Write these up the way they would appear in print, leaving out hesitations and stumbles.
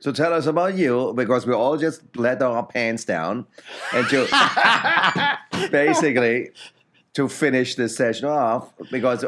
So tell us about you, because we all just let our pants down, and to basically to finish this session off, because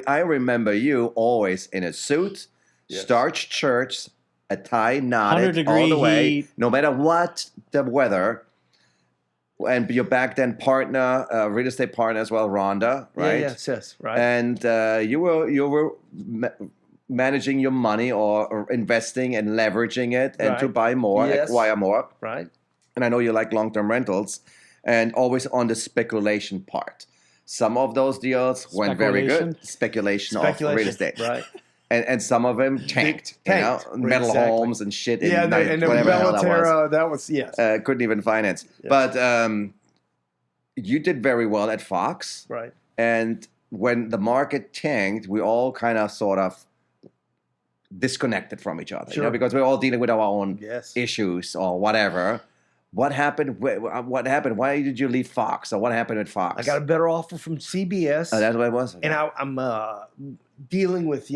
I remember you always in a suit, starched shirts, a tie knotted all the way, heat. no matter what the weather. And your back then partner, real estate partner as well, Rhonda, right? Yes, right. And you were managing your money or investing and leveraging it and to buy more, acquire more. Right. And I know you like long-term rentals and always on the speculation part. Some of those deals went very good. Speculation of real estate. Right. And some of them tanked. You know, metal homes and shit. Yeah, and the Bellaterra, that was, couldn't even finance. Yes. But you did very well at Fox. Right. And when the market tanked, we all kind of sort of disconnected from each other, you know, because we're all dealing with our own issues or whatever. What happened? What happened? Why did you leave Fox? Or what happened at Fox? I got a better offer from CBS. Oh, that's what it was? And I'm dealing with,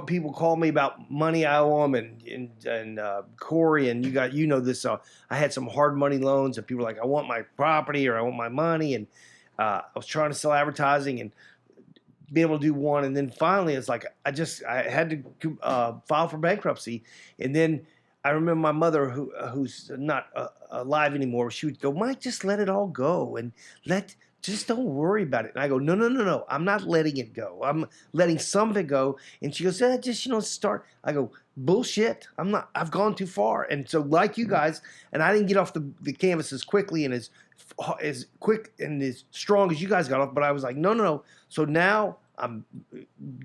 people call me about money I owe them, and Corey, and you know this. I had some hard money loans, and people were like, I want my property or I want my money. And I was trying to sell advertising and be able to do one. And then finally, it's like, I had to file for bankruptcy. And then I remember my mother, who's not alive anymore, she would go, Mike, just let it all go and just don't worry about it. And I go, no. I'm not letting it go. I'm letting some of it go. And she goes, just, start. I go, bullshit. I've gone too far. And so like you guys, and I didn't get off the canvas as quickly and as quick and as strong as you guys got off, but I was like, no. So now I'm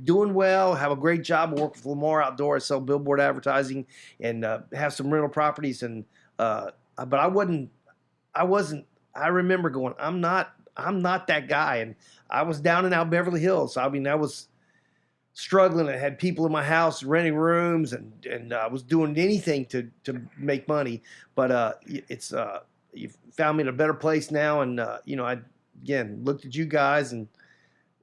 doing well, have a great job, work with Lamar Outdoor, sell billboard advertising, and have some rental properties. And but I wasn't. I remember going, I'm not that guy. And I was down and out Beverly Hills. I mean, I was struggling. I had people in my house renting rooms, and I was doing anything to make money. But it's you found me in a better place now, and I again looked at you guys and.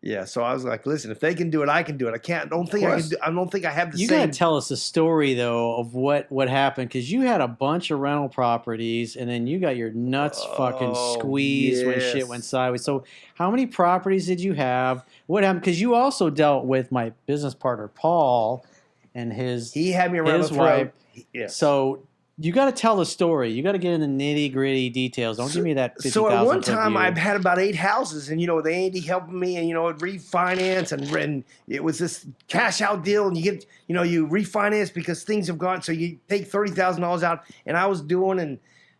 Yeah, so I was like, listen, if they can do it, I can do it. I don't think I have the same. You got to tell us the story though of what happened, because you had a bunch of rental properties and then you got your nuts fucking squeezed when shit went sideways. So how many properties did you have? What happened? Because you also dealt with my business partner Paul and he had me around his wife. Yes. So you got to tell the story. You got to get in the nitty gritty details. Don't give me that 50,000. So at one time, I had about 8 houses, and with Andy helping me, and refinance, and it was this cash out deal, and you get, you refinance because things have gone. So you take $30,000 out, and I was doing, and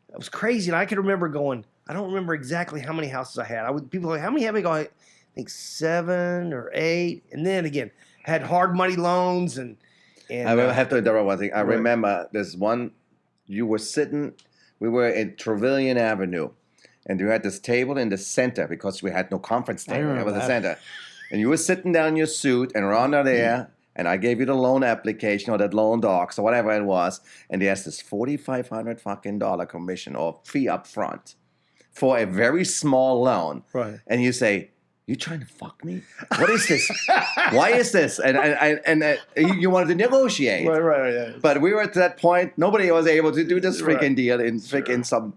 it was crazy. And I could remember going. I don't remember exactly how many houses I had. People were like, how many have I got? I think 7 or 8, and then again had hard money loans, and I have to interrupt one thing. I remember there's one. We were in Trevillian Avenue, and you had this table in the center because we had no conference table. It was the center. And you were sitting down in your suit, and Rhonda there, and I gave you the loan application or that loan docs or whatever it was, and there's this $4,500 fucking commission or fee up front for a very small loan. Right. And you say, you trying to fuck me? What is this? Why is this? And you wanted to negotiate. Right. Yeah. But we were at that point. Nobody was able to do this freaking deal in freaking some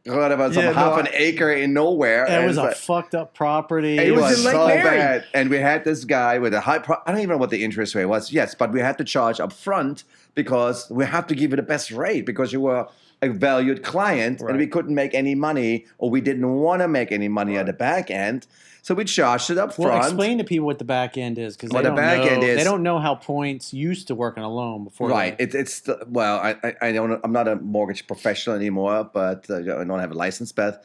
half an acre in nowhere. It was a fucked up property. It was so bad. And we had this guy with a high. I don't even know what the interest rate was. Yes, but we had to charge up front because we have to give you the best rate because you were a valued client, and we couldn't make any money, or we didn't want to make any money at the back end, so we charged it up front. Well, explain to people what the back end is, because they don't know how points used to work on a loan before. Right. I'm not a mortgage professional anymore, but I don't have a license. But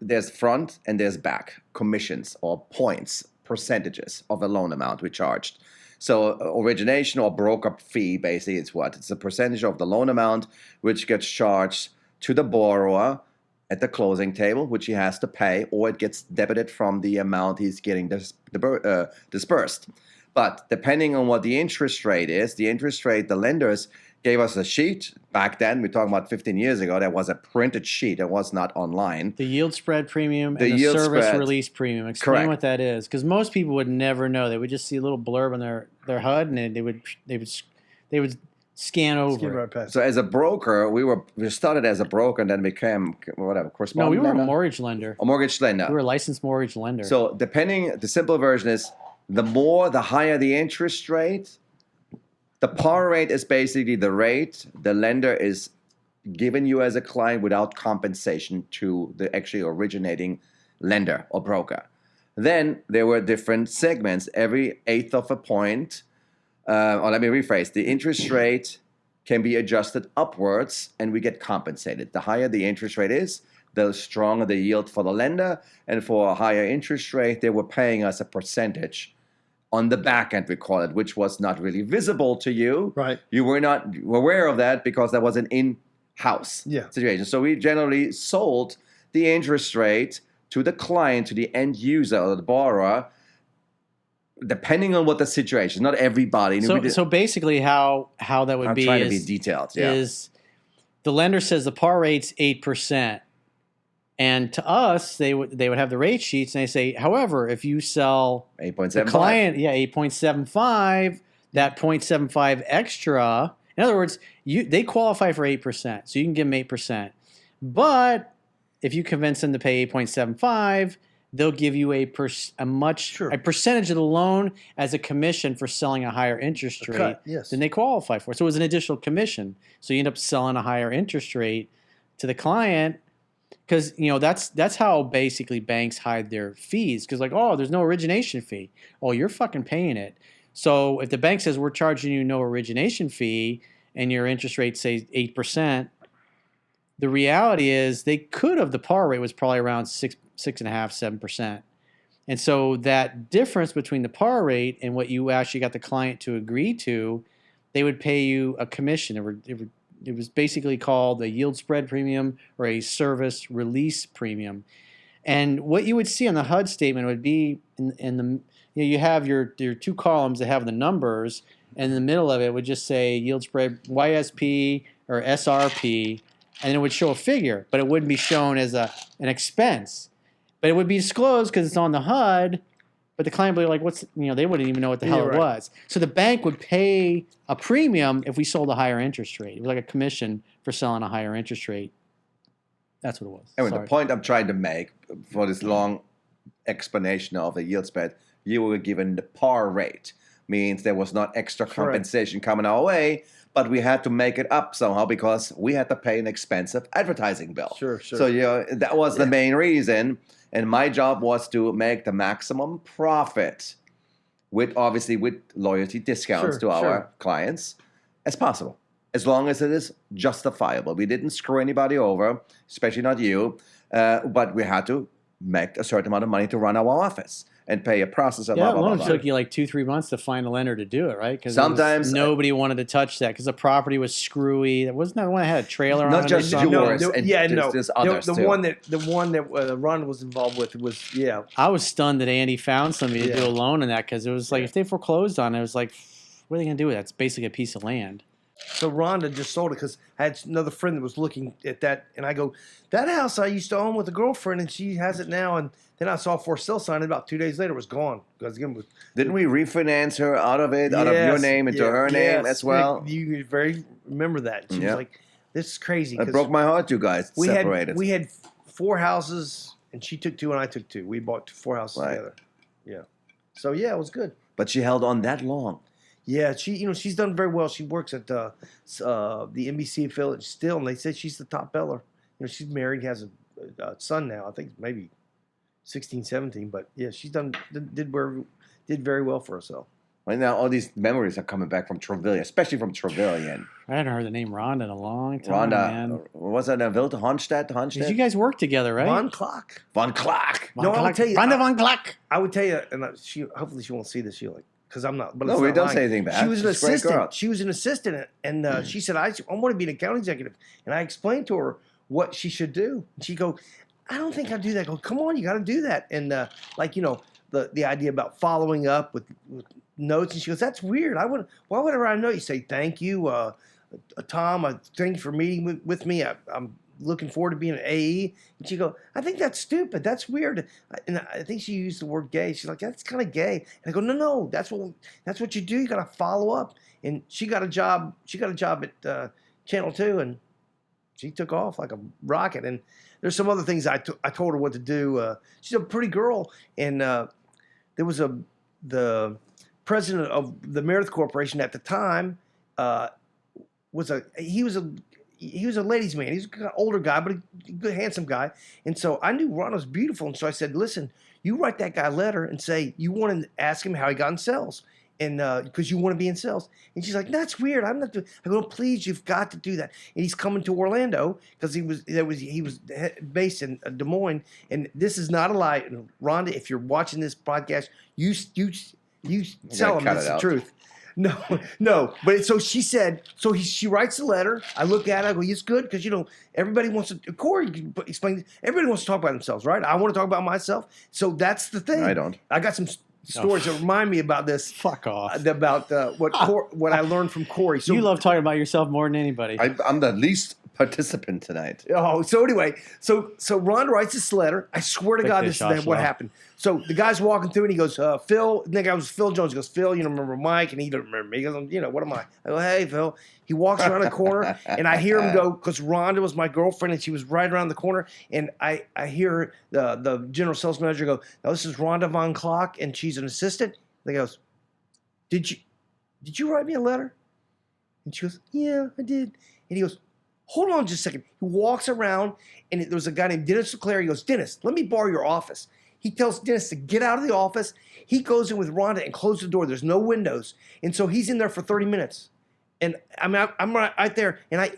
there's front and there's back commissions or points, percentages of a loan amount we charged. So origination or broker fee, basically, it's a percentage of the loan amount which gets charged to the borrower at the closing table, which he has to pay, or it gets debited from the amount he's getting dispersed. But depending on what the interest rate is, the lenders gave us a sheet. Back then, we're talking about 15 years ago, there was a printed sheet. It was not online. The yield spread premium and the service release premium. Explain what that is, because most people would never know. They would just see a little blurb on their HUD, and they would scan over. Skip right past. So as a broker, we started as a broker and then became whatever No, correspondent. we were a lender? mortgage lender. A mortgage lender. We were a licensed mortgage lender. So the simple version is the higher the interest rate, the par rate is basically the rate the lender is giving you as a client without compensation to the actually originating lender or broker. Then there were different segments, every eighth of a point. Or let me rephrase, the interest rate can be adjusted upwards and we get compensated. The higher the interest rate is, the stronger the yield for the lender. And for a higher interest rate, they were paying us a percentage on the back end, we call it, which was not really visible to you. Right. You were not aware of that because that was an in-house situation. So we generally sold the interest rate to the client, to the end user or the borrower, depending on what the situation. Not everybody. So basically, how that would I'm be trying to be detailed. Yeah. is the lender says the par rate's 8%, and to us they would have the rate sheets and they say, however, if you sell 8.75. the client, 8.75, that 0.75 extra. In other words, they qualify for 8%, so you can give them 8%, but if you convince them to pay 8.75, they'll give you a percentage of the loan as a commission for selling a higher interest rate than they qualify for. So it was an additional commission. So you end up selling a higher interest rate to the client because that's how basically banks hide their fees. Because there's no origination fee. Oh, you're fucking paying it. So if the bank says we're charging you no origination fee and your interest rate say 8%. The reality is the par rate was probably around 6.5%, 7%. And so that difference between the par rate and what you actually got the client to agree to, they would pay you a commission. It was basically called a yield spread premium or a service release premium. And what you would see on the HUD statement would be in the you have your two columns that have the numbers, and in the middle of it would just say yield spread YSP or SRP. And it would show a figure, but it wouldn't be shown as an expense. But it would be disclosed because it's on the HUD, but the client would be like, they wouldn't even know what the hell it was. So the bank would pay a premium if we sold a higher interest rate. It was like a commission for selling a higher interest rate. That's what it was. Anyway, the point I'm trying to make for this long explanation of the yield spread, you were given the par rate. Means there was not extra compensation coming our way, but we had to make it up somehow because we had to pay an expensive advertising bill. Sure. So that was the main reason, and my job was to make the maximum profit with loyalty discounts to our clients as possible, as long as it is justifiable. We didn't screw anybody over, especially not you, but we had to make a certain amount of money to run our office and pay a processor. Yeah, it only took you like 2-3 months to find a lender to do it, right? Because sometimes nobody wanted to touch that because the property was screwy. Wasn't that one that had a trailer on it? Not just yours. There's others the too. one that Ron was involved with was I was stunned that Andy found somebody to do a loan on that because it was like if they foreclosed on it, it was like, what are they going to do with that? It's basically a piece of land. So Rhonda just sold it because I had another friend that was looking at that, and I go, that house I used to own with a girlfriend, and she has it now. And then I saw a for sale sign, and about 2 days later it was gone. Because again, didn't we refinance her out of your name into her name as well? You very remember that. She was like, "This is crazy." It broke my heart. You guys separated. We had 4 houses, and she took 2, and I took 2. We bought 4 houses together. Yeah. So it was good. But she held on that long. Yeah, she's done very well. She works at the NBC affiliate still, and they said she's the top biller. She's married, has a son now. I think maybe 16, 17. But yeah, she's did very well for herself. Right now, all these memories are coming back from Trevillian, especially from Trevillian. I hadn't heard the name Rhonda in a long time. Man. Was that a Wild Honstedt? You guys worked together, right? Von Klock. No, I would tell you. Rhonda Von Klock. I would tell you, and hopefully she won't see this. She'll because I'm not. But no, we don't say anything bad. She was an assistant. She was an assistant, and she said, "I want to be an account executive." And I explained to her what she should do. And she go, "I don't think I do that." I go, "Come on, you got to do that." And the idea about following up with notes. And she goes, "That's weird. Why would I write a note? You say thank you, Tom. Thank you for meeting with me. I'm looking forward to being an AE. And she go, I think that's stupid. That's weird. And I think she used the word gay. She's like, that's kind of gay. And I go, no, that's what you do. You got to follow up. And she got a job. She got a job at Channel 2, and she took off like a rocket. And there's some other things I told her what to do. She's a pretty girl, and there was the president of the Meredith Corporation at the time he was a ladies' man. He's an older guy, but a good, handsome guy. And so I knew Ron was beautiful, and so I said, listen, you write that guy a letter and say you want to ask him how he got in sales. And because you want to be in sales. And she's like, that's weird. I'm not doing. I go, please, you've got to do that. And he's coming to Orlando because he was based in Des Moines. And this is not a lie. And Rhonda, if you're watching this podcast, you tell him it's the truth. No. But so she said, she writes the letter. I look at it. I go, it's good because, everybody wants to, Corey explained, everybody wants to talk about themselves, right? I want to talk about myself. So that's the thing. I don't. I got some stories that remind me about this. Fuck off. About what I learned from Corey. So you love talking about yourself more than anybody. I'm the least participant tonight. Oh, so anyway, so Ron writes this letter. I swear to God, this is what happened. So the guy's walking through and he goes, Phil, the guy was Phil Jones. He goes, Phil, you don't remember Mike? And he don't remember me. He goes, what am I? I go, hey, Phil. He walks around the corner and I hear him go, because Rhonda was my girlfriend and she was right around the corner. And I hear the general sales manager go, now this is Rhonda Von Klock and she's an assistant. And he goes, did you write me a letter? And she goes, yeah, I did. And he goes, hold on just a second. He walks around, and there was a guy named Dennis LeClaire. He goes, Dennis, let me borrow your office. He tells Dennis to get out of the office. He goes in with Rhonda and closes the door. There's no windows. And so he's in there for 30 minutes. And I'm right there. And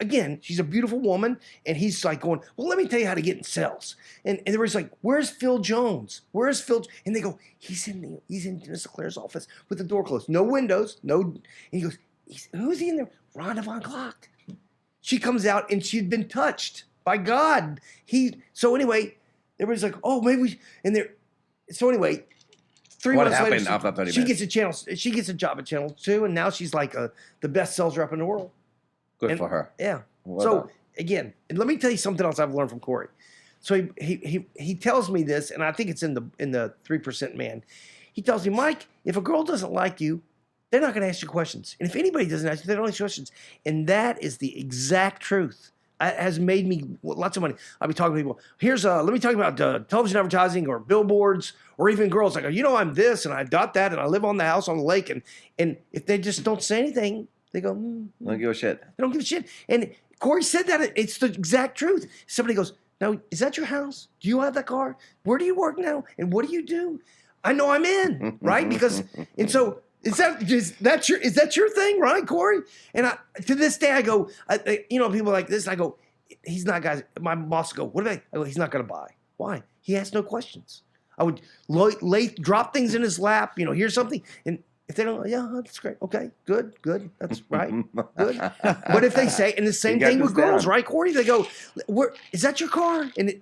again, she's a beautiful woman. And he's like going, well, let me tell you how to get in sales. And there was like, where's Phil Jones? Where's Phil? And they go, he's in Dennis LeClaire's office with the door closed. No windows. And he goes, who's he in there? Rhonda Von Klock. She comes out and she'd been touched by God. So anyway, everybody's like, oh, maybe so anyway, 3 months later, after 30 she gets a job at Channel 2, and now she's like the best sales rep in the world. Good for her. Yeah. Well so done. again, and let me tell you something else I've learned from Corey. So he tells me this, and I think it's in the 3% Man. He tells me, Mike, if a girl doesn't like you, they're not going to ask you questions. And if anybody doesn't ask you, they don't ask you questions. And that is the exact truth. It has made me lots of money. I'll be talking to people. Let me talk about television advertising or billboards or even girls. Like, I'm this and I got that and I live on the house on the lake. And if they just don't say anything, they go, don't give a shit. They don't give a shit. And Corey said that. It's the exact truth. Somebody goes, now, is that your house? Do you have that car? Where do you work now? And what do you do? I know I'm in, right? And so... Is that your thing, right, Corey? And to this day, I go, people like this, I go, he's not, guys. My boss go, what are they? I go, he's not going to buy. Why? He has no questions. I would drop things in his lap, here's something. And if they don't, yeah, that's great. Okay, good, that's right, good. But if they say, and the same thing with girls, right, Corey? They go, where is that your car? And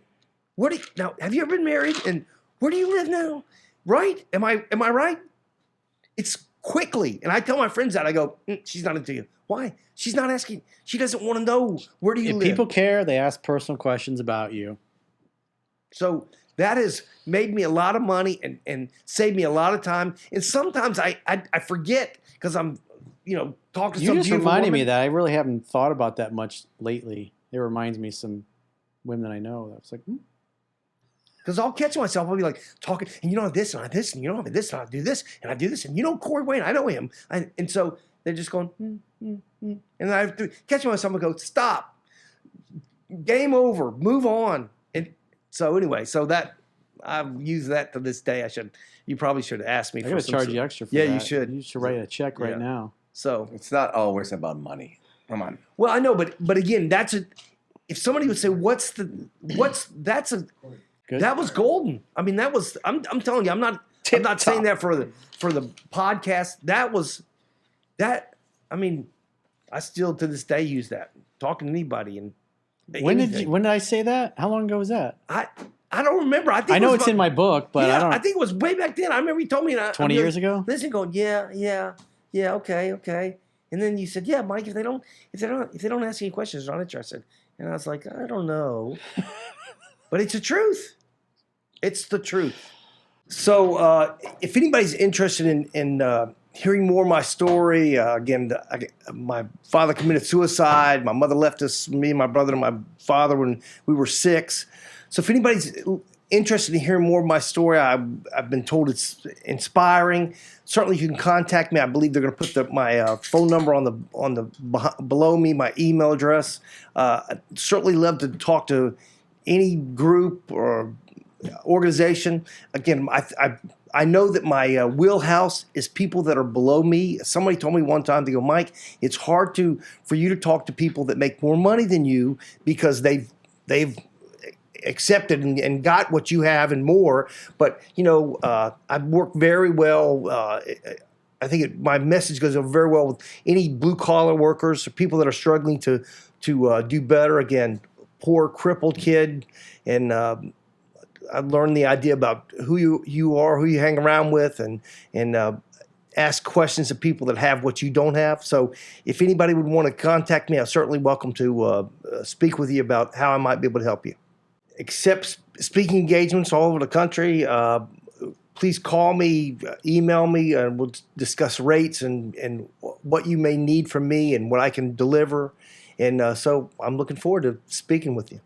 now, have you ever been married? And where do you live now? Right? Am I right? It's quickly. And I tell my friends that. I go, she's not into you. Why? She's not asking. She doesn't want to know, where do you live? If people care, they ask personal questions about you. So that has made me a lot of money and saved me a lot of time. And sometimes I forget because I'm, talking to some You just beautiful reminded me woman. of that. I really haven't thought about that much lately. It reminds me of some women I know. That's like, Because I'll catch myself. I'll be like talking, and I have this, and I have this, and I have this, and I do this, and I do this, and Corey Wayne, I know him, and so they're just going, and I have to catch myself and go, stop, game over, move on, and so anyway, so that I've used that to this day. You probably should ask me. I got to charge you extra for that. Yeah, you should. You should write a check right now. So it's not always about money. Come on. Well, I know, but again, if somebody would say, that's a. Good. That was golden. I mean, that was. I'm telling you, I'm not saying that for the podcast. That was that. I mean, I still to this day use that talking to anybody and. When did I say that? How long ago was that? I don't remember. I know it's in my book, but I don't. I think it was way back then. I remember you told me. 20 years ago. Listen, going, yeah, okay. And then you said, yeah, Mike. If they don't ask any questions, they're not interested. And I was like, I don't know. But it's the truth. It's the truth. So if anybody's interested in hearing more of my story, again, my father committed suicide. My mother left us, me and my brother and my father, when we were 6. So if anybody's interested in hearing more of my story, I've been told it's inspiring. Certainly, you can contact me. I believe they're going to put my phone number on the below me, my email address. I'd certainly love to talk to any group or organization. Again, I know that my wheelhouse is people that are below me. Somebody told me one time, they go, Mike, it's hard for you to talk to people that make more money than you because they've accepted and got what you have and more. But I work very well. I think my message goes over very well with any blue collar workers or people that are struggling to do better. Again, poor crippled kid, and I learned the idea about who you are, who you hang around with, and ask questions of people that have what you don't have. So if anybody would want to contact me, I'm certainly welcome to speak with you about how I might be able to help you. Accept speaking engagements all over the country. Please call me, email me, and we'll discuss rates and what you may need from me and what I can deliver. And so I'm looking forward to speaking with you.